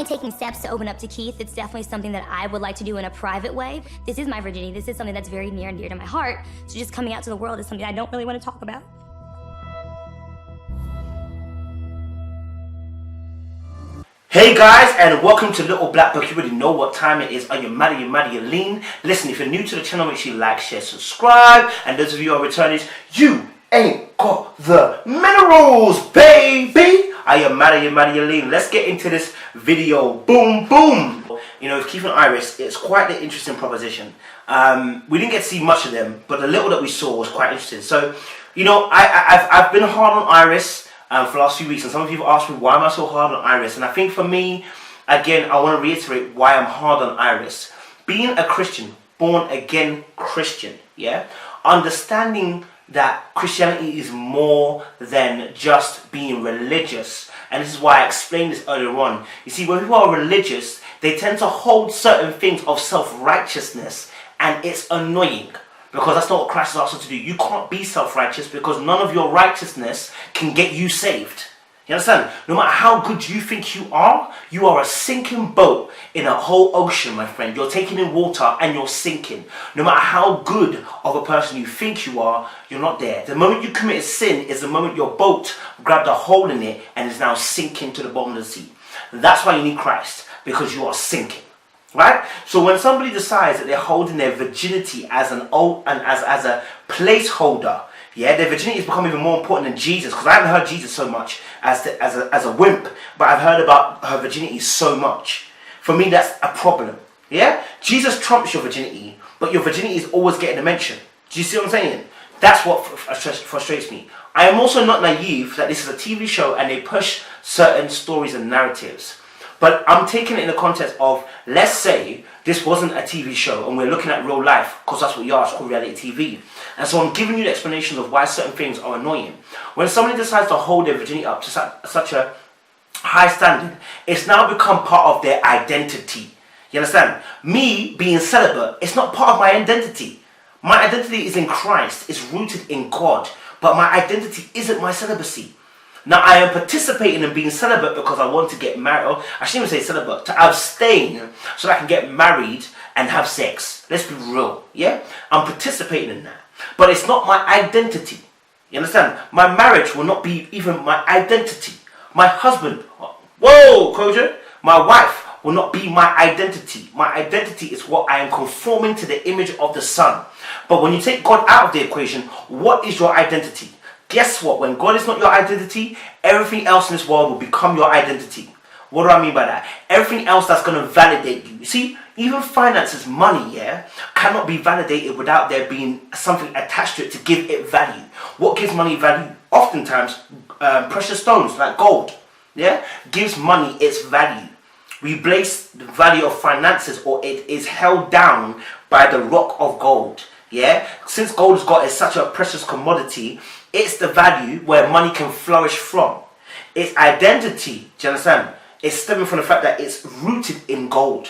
definitely taking steps to open up to Keith. It's definitely something that I would like to do in a private way. This is my virginity. This is something that's very near and dear to my heart. So just coming out to the world is something I don't really want to talk about. Hey guys, and welcome to Little Black Book. You already know what time it is. Are you mad? Are you mad? Are you lean? Listen, if you're new to the channel, make sure you like, share, subscribe. And those of you who are returnees, you ain't got the minerals, baby. Are you mad? Are you mad? Are you lean? Let's get into this video. Boom, boom. You know, with Keith and Iris, it's quite an interesting proposition. We didn't get to see much of them, but the little that we saw was quite interesting. So, you know, I've been hard on Iris for the last few weeks, and some of you have asked me, why am I so hard on Iris? And I think for me, again, I want to reiterate why I'm hard on Iris. Being a Christian, born again Christian, yeah, understanding that Christianity is more than just being religious. And this is why I explained this earlier on. You see, when people are religious, they tend to hold certain things of self-righteousness, and it's annoying. Because that's not what Christ has asked us to do. You can't be self-righteous because none of your righteousness can get you saved. You understand? No matter how good you think you are a sinking boat in a whole ocean, my friend. You're taking in water and you're sinking. No matter how good of a person you think you are, you're not there. The moment you commit a sin is the moment your boat grabbed a hole in it and is now sinking to the bottom of the sea. That's why you need Christ, because you are sinking. Right? So when somebody decides that they're holding their virginity as an as a placeholder, yeah, their virginity has become even more important than Jesus. Because I haven't heard Jesus so much as a wimp, but I've heard about her virginity so much. For me, that's a problem. Yeah, Jesus trumps your virginity, but your virginity is always getting a mention. Do you see what I'm saying? That's what frustrates me. I am also not naive that this is a TV show and they push certain stories and narratives. But I'm taking it in the context of, let's say this wasn't a TV show and we're looking at real life, because that's what you are, it's called reality TV. And so I'm giving you the explanations of why certain things are annoying. When somebody decides to hold their virginity up to such a high standard, it's now become part of their identity. You understand? Me being celibate, it's not part of my identity. My identity is in Christ, it's rooted in God, but my identity isn't my celibacy. Now, I am participating in being celibate because I want to get married. Or I shouldn't even say celibate, to abstain so that I can get married and have sex. Let's be real, yeah? I'm participating in that. But it's not my identity. You understand? My marriage will not be even my identity. My husband, whoa, Koja, my wife will not be my identity. My identity is what I am conforming to the image of the Son. But when you take God out of the equation, what is your identity? Guess what? When God is not your identity, everything else in this world will become your identity. What do I mean by that? Everything else that's going to validate you. You see, even finances, money, yeah, cannot be validated without there being something attached to it to give it value. What gives money value? Oftentimes, precious stones like gold, yeah, gives money its value. We place the value of finances, or it is held down by the rock of gold. Yeah, since gold has got such a precious commodity, it's the value where money can flourish from. Its identity, do you understand? It's stemming from the fact that it's rooted in gold.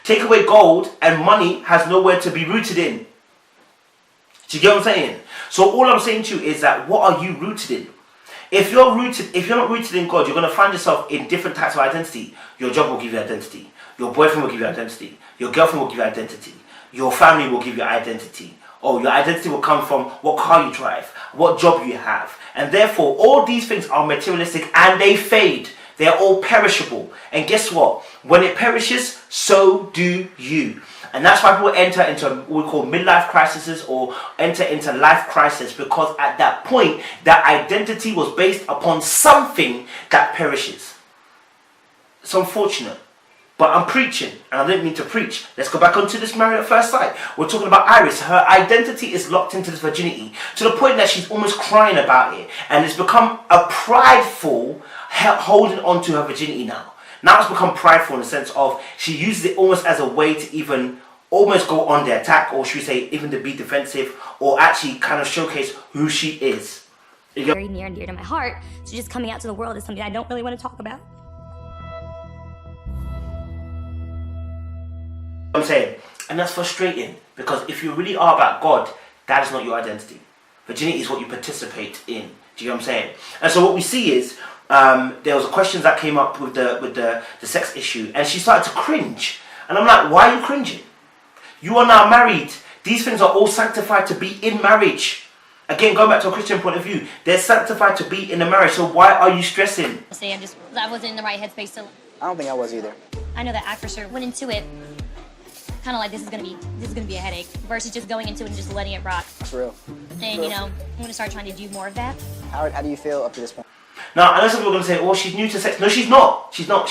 Take away gold and money has nowhere to be rooted in. Do you get what I'm saying? So all I'm saying to you is that, what are you rooted in? If you're not rooted in God, you're going to find yourself in different types of identity. Your job will give you identity. Your boyfriend will give you identity. Your girlfriend will give you identity. Your family will give you identity. Oh, your identity will come from what car you drive, what job you have. And therefore, all these things are materialistic and they fade. They are all perishable. And guess what? When it perishes, so do you. And that's why people enter into what we call midlife crises, or enter into life crisis, because at that point, that identity was based upon something that perishes. It's unfortunate. But I'm preaching, and I didn't mean to preach. Let's go back onto this married at first sight. We're talking about Iris. Her identity is locked into this virginity to the point that she's almost crying about it. And it's become a prideful holding on to her virginity now. Now it's become prideful in the sense of she uses it almost as a way to even almost go on the attack, or should we say even to be defensive, or actually kind of showcase who she is. Very near and dear to my heart. So just coming out to the world is something I don't really want to talk about. I'm saying, and that's frustrating, because if you really are about God, that is not your identity. Virginity is what you participate in. Do you know what I'm saying? And so what we see is there was questions that came up with the sex issue, and she started to cringe. And I'm like, why are you cringing? You are now married. These things are all sanctified to be in marriage. Again, going back to a Christian point of view, they're sanctified to be in a marriage. So why are you stressing? I wasn't in the right headspace, so I don't think I was either. I know that I for sure went into it kind of like this is gonna be a headache versus just going into it and just letting it rock. It's real. And you know, I'm gonna start trying to do more of that. How do you feel up to this point? Now, I know some people are going to say, oh, she's new to sex. No, she's not. She's not.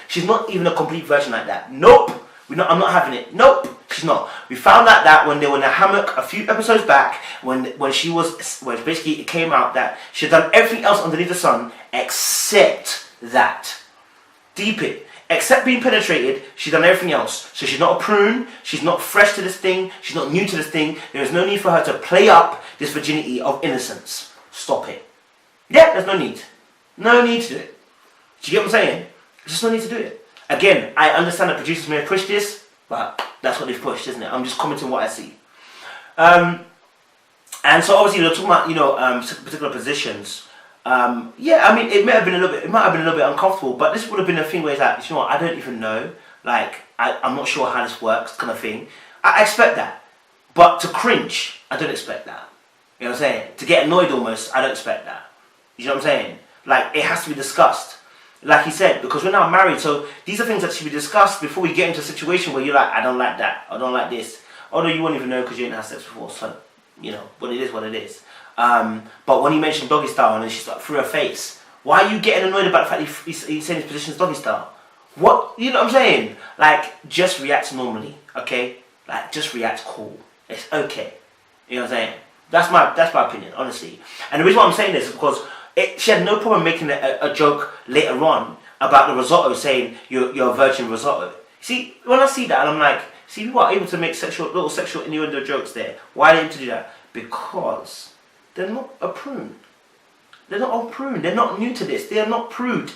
She's not even a complete virgin like that. Nope. I'm not having it. Nope. She's not. We found out that when they were in the hammock a few episodes back, when basically it came out that she'd done everything else underneath the sun except that. Deep it. Except being penetrated, she's done everything else. So she's not a prune, she's not fresh to this thing, she's not new to this thing. There is no need for her to play up this virginity of innocence. Stop it. Yeah, there's no need. No need to do it. Do you get what I'm saying? There's just no need to do it. Again, I understand that producers may have pushed this, but that's what they've pushed, isn't it? I'm just commenting what I see. And so obviously they're talking about, particular positions. Yeah, I mean, it might have been a little bit uncomfortable, but this would have been a thing where it's like, you know what, I don't even know. Like, I'm not sure how this works, kind of thing. I expect that. But to cringe, I don't expect that. You know what I'm saying? To get annoyed almost, I don't expect that. You know what I'm saying? Like, it has to be discussed. Like he said, because we're now married, so these are things that should be discussed before we get into a situation where you're like, I don't like that, I don't like this. Although you won't even know because you didn't have sex before, so, you know, but it is what it is. But when he mentioned doggy style and then she started through her face, why are you getting annoyed about the fact he's saying his position is doggy style? What? You know what I'm saying? Like, just react normally, okay? Like, just react cool. It's okay. You know what I'm saying? That's my opinion, honestly. And the reason why I'm saying this is because she had no problem making a joke later on about the risotto, saying you're a virgin risotto. See, when I see that, and I'm like, see, people are able to make little sexual innuendo jokes there. Why are they able to do that? Because they're not a prune. They're not a prune. They're not new to this. They are not prude. Do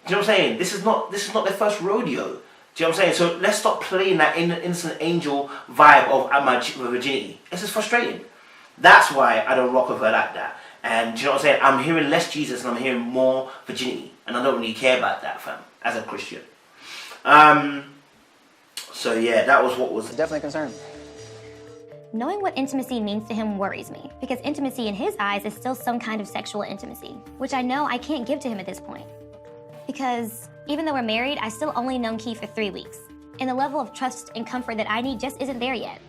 you know what I'm saying? This is not their first rodeo. Do you know what I'm saying? So let's stop playing that innocent angel vibe of my virginity. This is frustrating. That's why I don't rock with her like that. And do you know what I'm saying? I'm hearing less Jesus and I'm hearing more virginity. And I don't really care about that, fam, as a Christian. So yeah, that was what was... Definitely a concern. Knowing what intimacy means to him worries me, because intimacy in his eyes is still some kind of sexual intimacy, which I know I can't give to him at this point. Because even though we're married, I still only known Keith for 3 weeks. And the level of trust and comfort that I need just isn't there yet.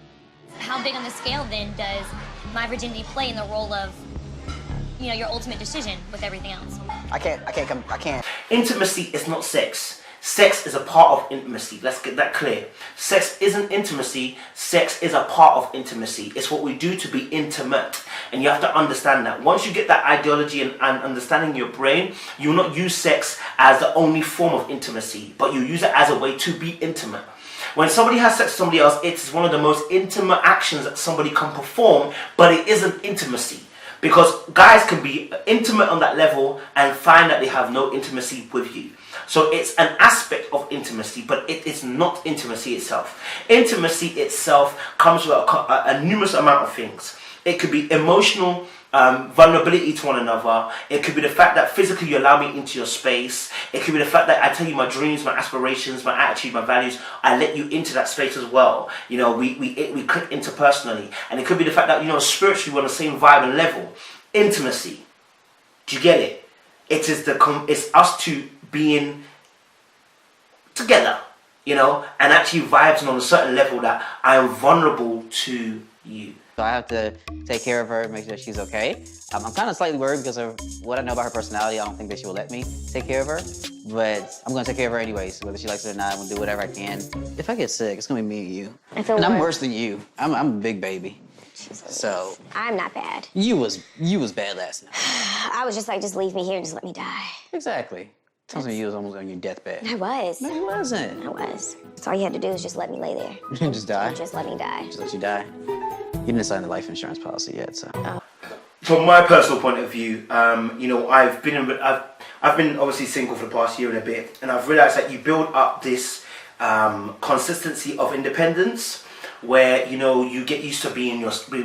How big on the scale then does my virginity play in the role of, you know, your ultimate decision with everything else? I can't. Intimacy is not sex. Sex is a part of intimacy. Let's get that clear. Sex isn't intimacy. Sex is a part of intimacy. It's what we do to be intimate. And you have to understand that. Once you get that ideology and understanding in your brain, you will not use sex as the only form of intimacy, but you use it as a way to be intimate. When somebody has sex with somebody else, it's one of the most intimate actions that somebody can perform, but it isn't intimacy. Because guys can be intimate on that level and find that they have no intimacy with you. So it's an aspect of intimacy, but it is not intimacy itself. Intimacy itself comes with a numerous amount of things. It could be emotional vulnerability to one another. It could be the fact that physically you allow me into your space. It could be the fact that I tell you my dreams, my aspirations, my attitude, my values. I let you into that space as well. You know, we click interpersonally. And it could be the fact that, you know, spiritually we're on the same vibe and level. Intimacy. Do you get it? It's us two being together, you know, and actually vibes on a certain level that I am vulnerable to you. So I have to take care of her, make sure she's okay. I'm kind of slightly worried because of what I know about her personality. I don't think that she will let me take care of her, but I'm gonna take care of her anyways, whether she likes it or not. I'm gonna do whatever I can. If I get sick, it's gonna be me and you. And I'm worse than you. I'm a big baby. Jesus. So I'm not bad. you was bad last night. I was just like, just leave me here and just let me die. Exactly. Sounds like you was almost on your deathbed. I was. No, you wasn't. I was. So all you had to do was just let me lay there. Just die. Just let me die. Just let you die. You didn't sign the life insurance policy yet, so. Oh. From my personal point of view, you know, I've been obviously single for the past year and a bit, and I've realised that you build up this consistency of independence where you get used to being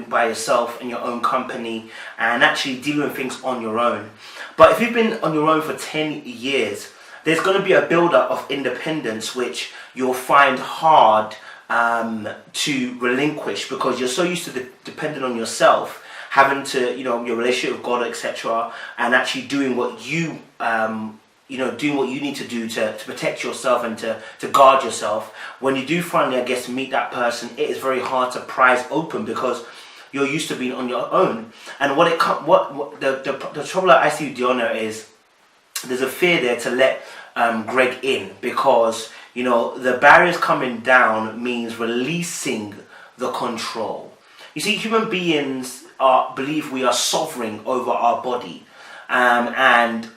by yourself in your own company and actually dealing with things on your own. But if you've been on your own for 10 years, there's going to be a build-up of independence which you'll find hard to relinquish, because you're so used to depending on yourself, having to, your relationship with God, etc., and actually doing what you doing what you need to do to protect yourself and to guard yourself. When you do finally, I guess, meet that person, it is very hard to prise open because you're used to being on your own. And the trouble that I see with Diona is there's a fear there to let Gregg in, because the barriers coming down means releasing the control. You see, human beings believe we are sovereign over our body, and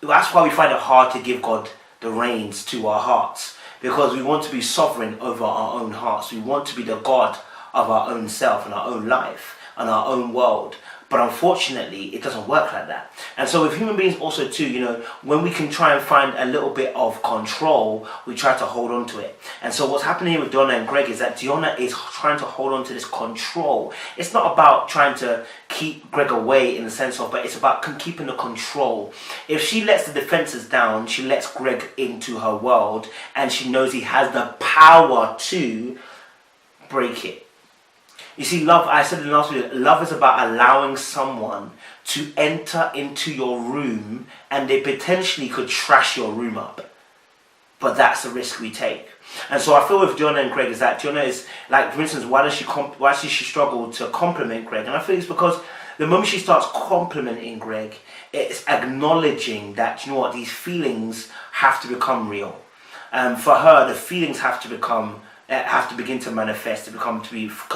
that's why we find it hard to give God the reins to our hearts, because we want to be sovereign over our own hearts. We want to be the God of our own self and our own life and our own world. But unfortunately, it doesn't work like that. And so with human beings also too, when we can try and find a little bit of control, we try to hold on to it. And so what's happening with Diona and Gregg is that Diona is trying to hold on to this control. It's not about trying to keep Gregg away in the sense of, but it's about keeping the control. If she lets the defenses down, she lets Gregg into her world, and she knows he has the power to break it. You see, love, I said in the last video, love is about allowing someone to enter into your room and they potentially could trash your room up. But that's the risk we take. And so I feel with Diona and Gregg is that Diona is, like, for instance, why does she struggle to compliment Gregg? And I think it's because the moment she starts complimenting Gregg, it's acknowledging that, these feelings have to become real. For her, the feelings have to begin to manifest, to come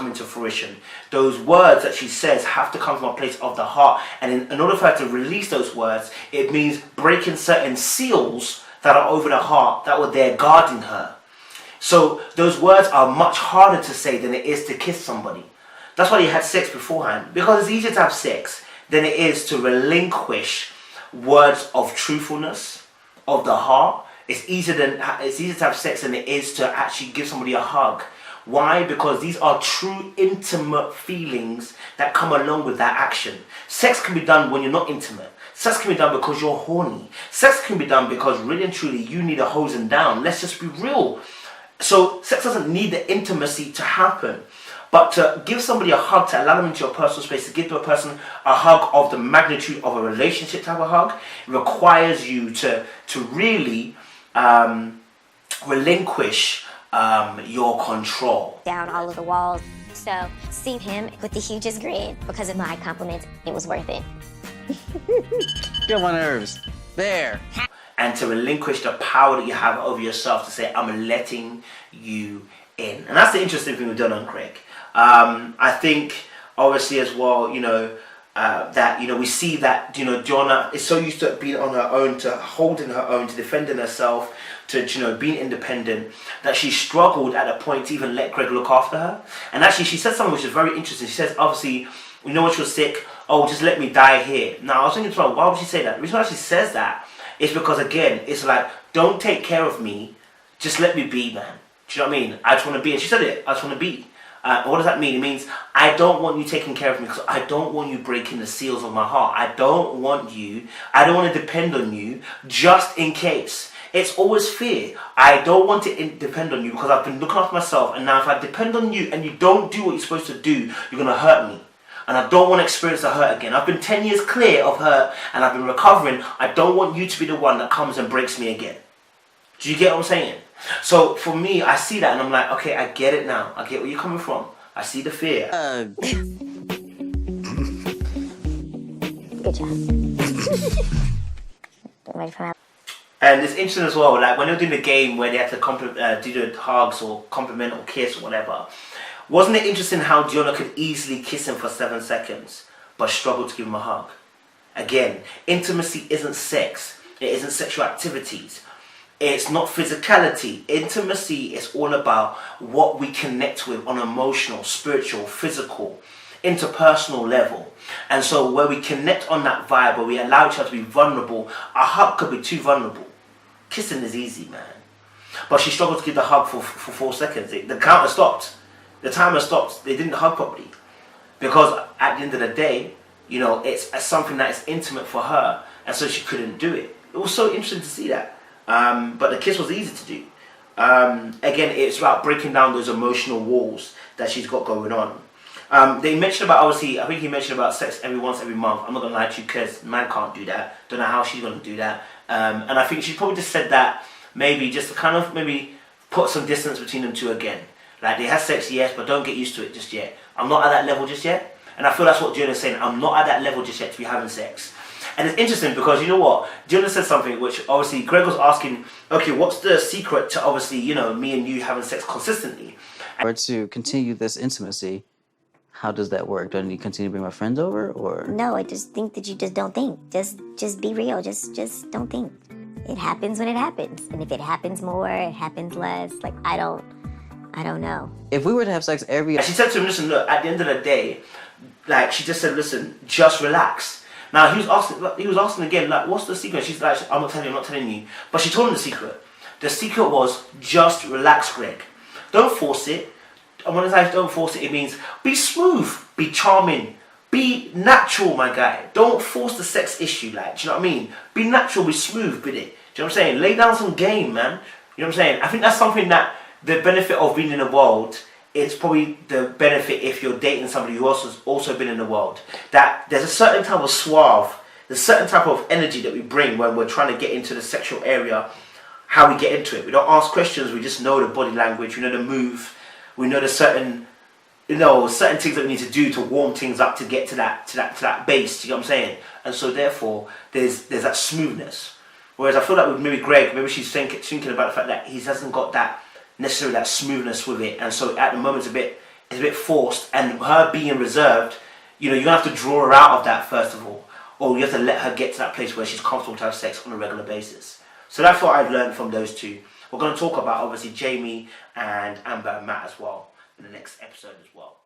into fruition. Those words that she says have to come from a place of the heart, and in order for her to release those words, it means breaking certain seals that are over the heart that were there guarding her. So those words are much harder to say than it is to kiss somebody. That's why you had sex beforehand, because it's easier to have sex than it is to relinquish words of truthfulness, of the heart. It's easier to have sex than it is to actually give somebody a hug. Why? Because these are true intimate feelings that come along with that action. Sex can be done when you're not intimate. Sex can be done because you're horny. Sex can be done because really and truly you need a hosing down. Let's just be real. So sex doesn't need the intimacy to happen. But to give somebody a hug, to allow them into your personal space, to give to a person a hug of the magnitude of a relationship to have a hug, requires you to really relinquish your control. Down all of the walls. So seeing him with the hugest grin because of my compliments, it was worth it. Get on my nerves. There. And to relinquish the power that you have over yourself, to say, I'm letting you in. And that's the interesting thing we've done on Gregg. I think, obviously, as well, that we see that Diona is so used to being on her own, to holding her own, to defending herself, to being independent, that she struggled at a point to even let Gregg look after her. And actually, she said something which is very interesting. She says, obviously, when she was sick, just let me die here. Now, I was thinking to her, why would she say that? The reason why she says that is because, again, it's like, don't take care of me, just let me be, man. Do you know what I mean? I just want to be. And she said it, I just want to be. What does that mean? It means I don't want you taking care of me, because I don't want you breaking the seals of my heart. I don't want to depend on you just in case. It's always fear. I don't want to depend on you because I've been looking after myself, and now if I depend on you and you don't do what you're supposed to do, you're going to hurt me. And I don't want to experience the hurt again. I've been 10 years clear of hurt and I've been recovering. I don't want you to be the one that comes and breaks me again. Do you get what I'm saying? So for me, I see that and I'm like, okay, I get it now. I get where you're coming from. I see the fear. Good job. Ready for my... And it's interesting as well, like when you're doing the game where they have to do the hugs or compliment or kiss or whatever, wasn't it interesting how Diona could easily kiss him for 7 seconds but struggle to give him a hug? Again, intimacy isn't sex. It isn't sexual activities. It's not physicality. Intimacy is all about what we connect with on emotional, spiritual, physical, interpersonal level. And so where we connect on that vibe, where we allow each other to be vulnerable, a hug could be too vulnerable. Kissing is easy, man. But she struggled to give the hug for 4 seconds. The counter stopped. the timer stopped. They didn't hug properly because at the end of the day, you know, it's something that is intimate for her, and so she couldn't do it. It was so interesting to see that. But the kiss was easy to do. Again, it's about breaking down those emotional walls that she's got going on. They mentioned about, obviously, I think he mentioned about sex every month. I'm not going to lie to you because man can't do that. Don't know how she's going to do that. And I think she probably just said that maybe just to kind of maybe put some distance between them two again. Like, they had sex, yes, but don't get used to it just yet. I'm not at that level just yet. And I feel that's what Jonah's saying. I'm not at that level just yet to be having sex. And it's interesting because, you know what, Jonah said something which obviously Gregg was asking, okay, what's the secret to obviously, you know, me and you having sex consistently? Or to continue this intimacy, how does that work? Do I need to continue to bring my friends over, or? No, I just think that you just don't think. Just be real. Just don't think. It happens when it happens. And if it happens more, it happens less. Like, I don't know. If we were to have sex every... And she said to him, listen, look, at the end of the day, like, she just said, listen, just relax. Now, he was asking again, like, what's the secret? She's like, I'm not telling you. But she told him the secret. The secret was just relax, Gregg. Don't force it. And when I say don't force it, it means be smooth, be charming, be natural, my guy. Don't force the sex issue, like, do you know what I mean? Be natural, be smooth with it. Do you know what I'm saying? Lay down some game, man. You know what I'm saying? I think that's something that the benefit of being in the world, it's probably the benefit if you're dating somebody who has also been in the world. That there's a certain type of suave, there's a certain type of energy that we bring when we're trying to get into the sexual area, how we get into it. We don't ask questions, we just know the body language, we know the move, we know the certain, you know, certain things that we need to do to warm things up to get to that base, you know what I'm saying? And so therefore, there's that smoothness. Whereas I feel like with maybe Gregg, maybe she's thinking about the fact that he hasn't got that necessarily that smoothness with it, and so at the moment it's a bit forced, and her being reserved, you know, you're gonna have to draw her out of that first of all, or you have to let her get to that place where she's comfortable to have sex on a regular basis. So that's what I've learned from those two. We're going to talk about obviously Jamie and Amber and Matt as well in the next episode as well.